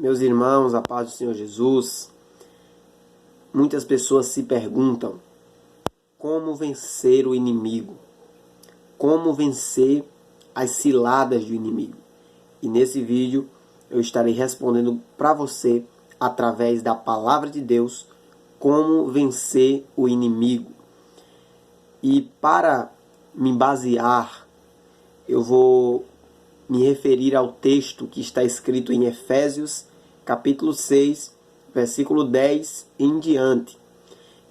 Meus irmãos, a paz do Senhor Jesus, muitas pessoas se perguntam como vencer o inimigo, como vencer as ciladas do inimigo. E nesse vídeo eu estarei respondendo para você, através da palavra de Deus, como vencer o inimigo. E para me basear, eu vou me referir ao texto que está escrito em Efésios, capítulo 6, versículo 10 em diante,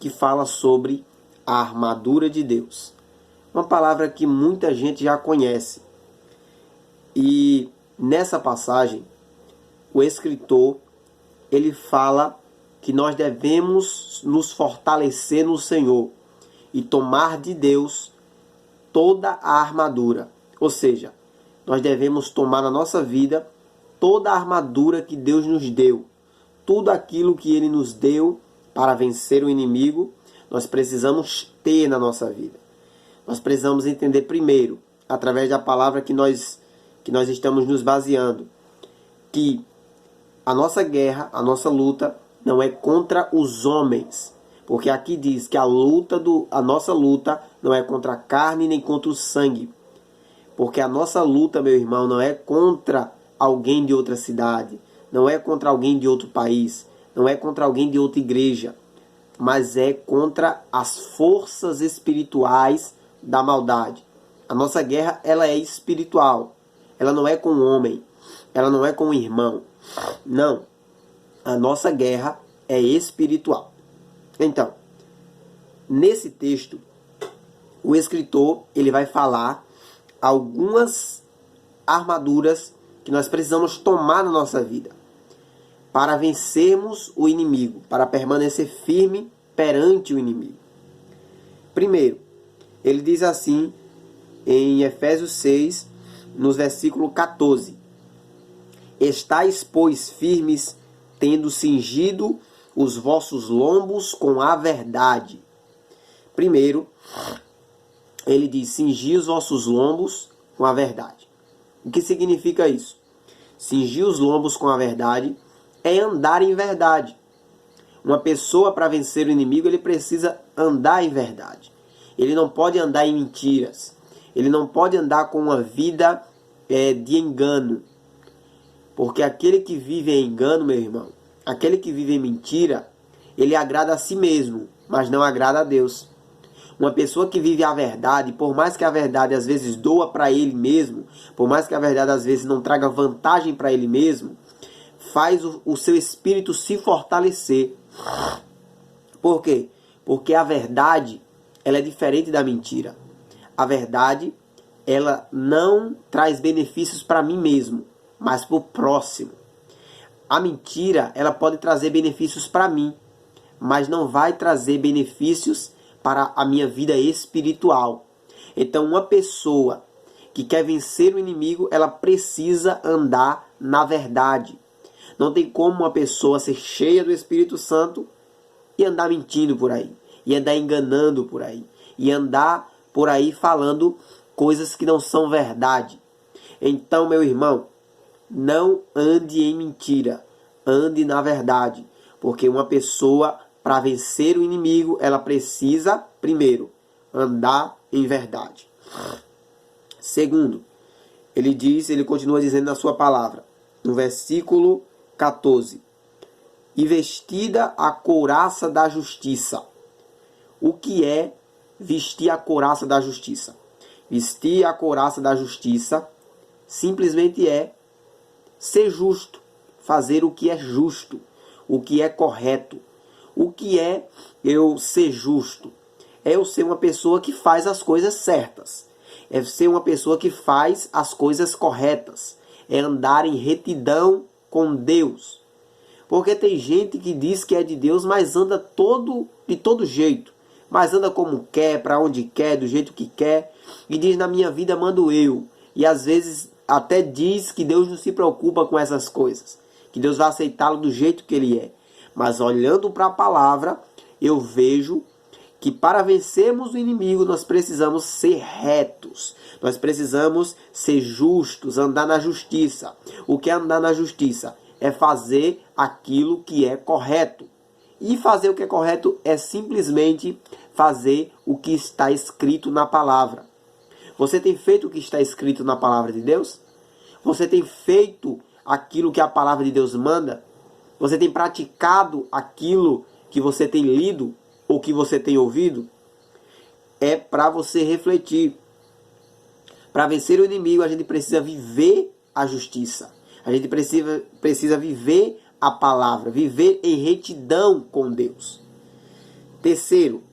que fala sobre a armadura de Deus. Uma palavra que muita gente já conhece. E nessa passagem, o escritor, ele fala que nós devemos nos fortalecer no Senhor e tomar de Deus toda a armadura. Ou seja, nós devemos tomar na nossa vida toda a armadura que Deus nos deu. Tudo aquilo que Ele nos deu para vencer o inimigo, nós precisamos ter na nossa vida. Nós precisamos entender primeiro, através da palavra que nós estamos nos baseando, que a nossa guerra, a nossa luta, não é contra os homens. Porque aqui diz que a nossa luta não é contra a carne nem contra o sangue. Porque a nossa luta, meu irmão, não é contra alguém de outra cidade, não é contra alguém de outro país, não é contra alguém de outra igreja, mas é contra as forças espirituais da maldade. A nossa guerra, ela é espiritual. Ela não é com o homem, ela não é com o irmão. Não. A nossa guerra é espiritual. Então, nesse texto, o escritor, ele vai falar algumas armaduras que nós precisamos tomar na nossa vida para vencermos o inimigo, para permanecer firme perante o inimigo. Primeiro, ele diz assim em Efésios 6, no versículo 14: Estais, pois, firmes, tendo cingido os vossos lombos com a verdade. Primeiro, ele diz: cingir os vossos lombos com a verdade. O que significa isso? Cingir os lombos com a verdade é andar em verdade. Uma pessoa, para vencer o inimigo, ele precisa andar em verdade. Ele não pode andar em mentiras. Ele não pode andar com uma vida de engano. Porque aquele que vive em engano, meu irmão, aquele que vive em mentira, ele agrada a si mesmo, mas não agrada a Deus. Uma pessoa que vive a verdade, por mais que a verdade às vezes doa para ele mesmo, por mais que a verdade às vezes não traga vantagem para ele mesmo, faz o seu espírito se fortalecer. Por quê? Porque a verdade, ela é diferente da mentira. A verdade, ela não traz benefícios para mim mesmo, mas para o próximo. A mentira, ela pode trazer benefícios para mim, mas não vai trazer benefícios para a minha vida espiritual. Então, uma pessoa que quer vencer o inimigo, ela precisa andar na verdade. Não tem como uma pessoa ser cheia do Espírito Santo e andar mentindo por aí, e andar enganando por aí, e andar por aí falando coisas que não são verdade. Então, meu irmão, não ande em mentira, ande na verdade, porque uma pessoa, para vencer o inimigo, ela precisa, primeiro, andar em verdade. Segundo, ele continua dizendo na sua palavra, no versículo 14: E vestida a couraça da justiça. O que é vestir a couraça da justiça? Vestir a couraça da justiça simplesmente é ser justo, fazer o que é justo, o que é correto. O que é eu ser justo? É eu ser uma pessoa que faz as coisas certas. É ser uma pessoa que faz as coisas corretas. É andar em retidão com Deus. Porque tem gente que diz que é de Deus, mas anda de todo jeito. Mas anda como quer, para onde quer, do jeito que quer. E diz: na minha vida mando eu. E às vezes até diz que Deus não se preocupa com essas coisas. Que Deus vai aceitá-lo do jeito que ele é. Mas olhando para a palavra, eu vejo que para vencermos o inimigo, nós precisamos ser retos. Nós precisamos ser justos, andar na justiça. O que é andar na justiça? é fazer aquilo que é correto. E fazer o que é correto é simplesmente fazer o que está escrito na palavra. Você tem feito o que está escrito na palavra de Deus? Você tem feito aquilo que a palavra de Deus manda? Você tem praticado aquilo que você tem lido ou que você tem ouvido? É para você refletir. Para vencer o inimigo, a gente precisa viver a justiça. A gente precisa viver a palavra, viver em retidão com Deus. Terceiro,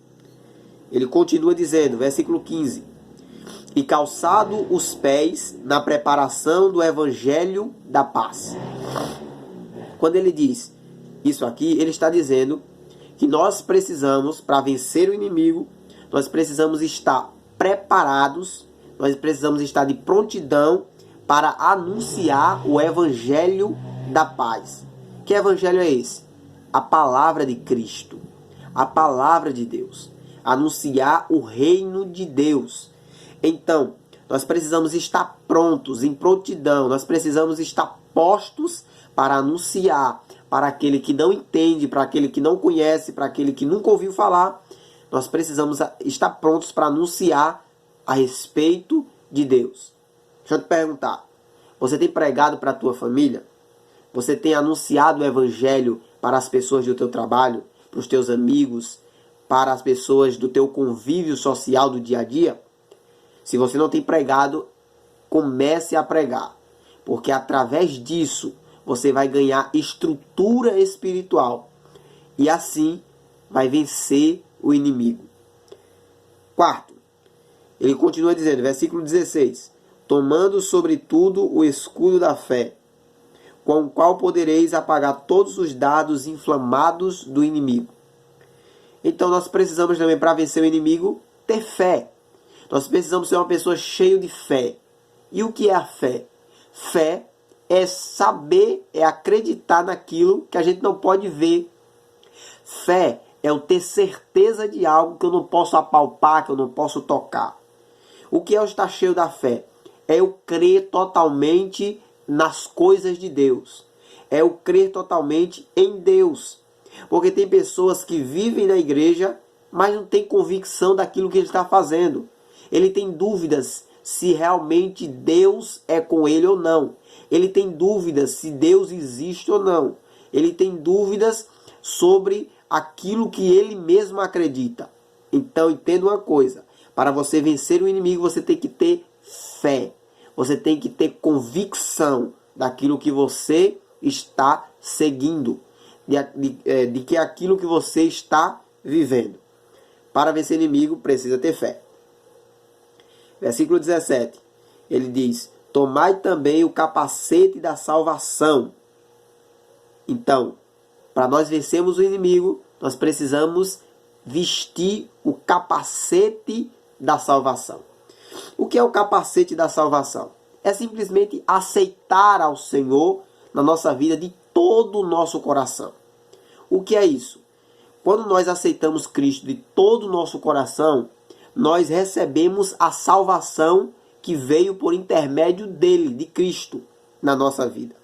ele continua dizendo, versículo 15: e calçado os pés na preparação do evangelho da paz. Quando ele diz isso aqui, ele está dizendo que nós precisamos, para vencer o inimigo, nós precisamos estar preparados, nós precisamos estar de prontidão para anunciar o evangelho da paz. Que evangelho é esse? A palavra de Cristo, a palavra de Deus. Anunciar o reino de Deus. Então, nós precisamos estar prontos, em prontidão, nós precisamos estar postos para anunciar para aquele que não entende, para aquele que não conhece, para aquele que nunca ouviu falar. Nós precisamos estar prontos para anunciar a respeito de Deus. Deixa eu te perguntar, você tem pregado para a tua família? Você tem anunciado o evangelho para as pessoas do teu trabalho, para os teus amigos, para as pessoas do teu convívio social do dia a dia? Se você não tem pregado, comece a pregar, porque através disso você vai ganhar estrutura espiritual e assim vai vencer o inimigo. Quarto, ele continua dizendo, versículo 16: tomando sobretudo o escudo da fé, com o qual podereis apagar todos os dardos inflamados do inimigo. Então nós precisamos também, para vencer o inimigo, ter fé. Nós precisamos ser uma pessoa cheia de fé. E o que é a fé? Fé é saber, é acreditar naquilo que a gente não pode ver. Fé é eu ter certeza de algo que eu não posso apalpar, que eu não posso tocar. O que é eu estar cheio da fé? É eu crer totalmente nas coisas de Deus. É eu crer totalmente em Deus. Porque tem pessoas que vivem na igreja, mas não tem convicção daquilo que ele está fazendo. Ele tem dúvidas se realmente Deus é com ele ou não. Ele tem dúvidas se Deus existe ou não. Ele tem dúvidas sobre aquilo que ele mesmo acredita. Então, entenda uma coisa. Para você vencer o inimigo, você tem que ter fé. Você tem que ter convicção daquilo que você está seguindo. De que aquilo que você está vivendo. Para vencer o inimigo, precisa ter fé. Versículo 17. Ele diz: tomai também o capacete da salvação. Então, para nós vencermos o inimigo, nós precisamos vestir o capacete da salvação. O que é o capacete da salvação? É simplesmente aceitar ao Senhor na nossa vida de todo o nosso coração. O que é isso? Quando nós aceitamos Cristo de todo o nosso coração, nós recebemos a salvação que veio por intermédio dele, de Cristo, na nossa vida.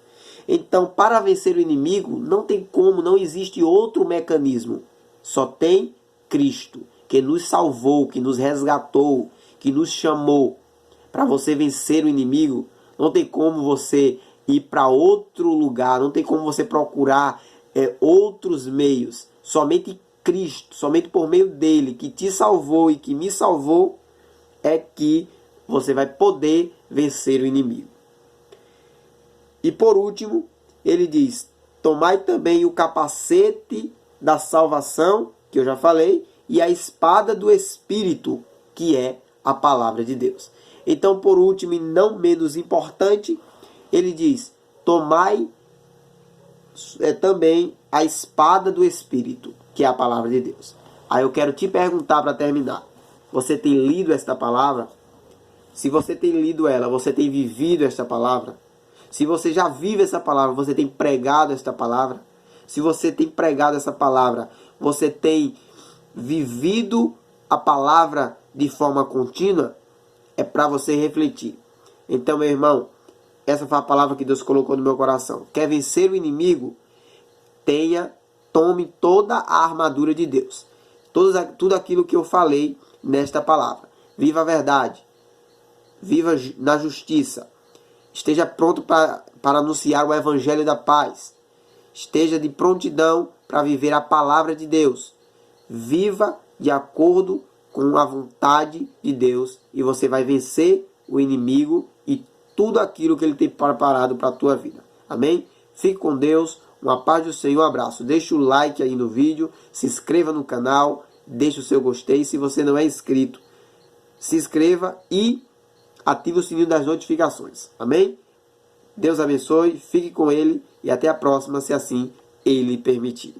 Então, para vencer o inimigo, não tem como, não existe outro mecanismo. Só tem Cristo, que nos salvou, que nos resgatou, que nos chamou. Para você vencer o inimigo, não tem como você ir para outro lugar, não tem como você procurar outros meios. Somente Cristo, somente por meio dele, que te salvou e que me salvou, é que você vai poder vencer o inimigo. E por último, ele diz: tomai também o capacete da salvação, que eu já falei, e a espada do Espírito, que é a palavra de Deus. Então, por último e não menos importante, ele diz: tomai também a espada do Espírito, que é a palavra de Deus. Aí eu quero te perguntar para terminar: você tem lido esta palavra? Se você tem lido ela, você tem vivido esta palavra? Se você já vive essa palavra, você tem pregado esta palavra? Se você tem pregado essa palavra, você tem vivido a palavra de forma contínua? É para você refletir. Então, meu irmão, Essa foi a palavra que Deus colocou no meu coração. Quer vencer o inimigo? Tome toda a armadura de Deus. Tudo aquilo que eu falei nesta palavra. Viva a verdade. Viva na justiça. Esteja pronto para anunciar o evangelho da paz. Esteja de prontidão para viver a palavra de Deus. Viva de acordo com a vontade de Deus e você vai vencer o inimigo e tudo aquilo que ele tem preparado para a tua vida. Amém? Fique com Deus. Uma paz do Senhor. Um abraço. Deixe o like aí no vídeo. Se inscreva no canal. Deixe o seu gostei. Se você não é inscrito, se inscreva e ative o sininho das notificações. Amém? Deus abençoe. Fique com Ele e até a próxima, se assim Ele permitir.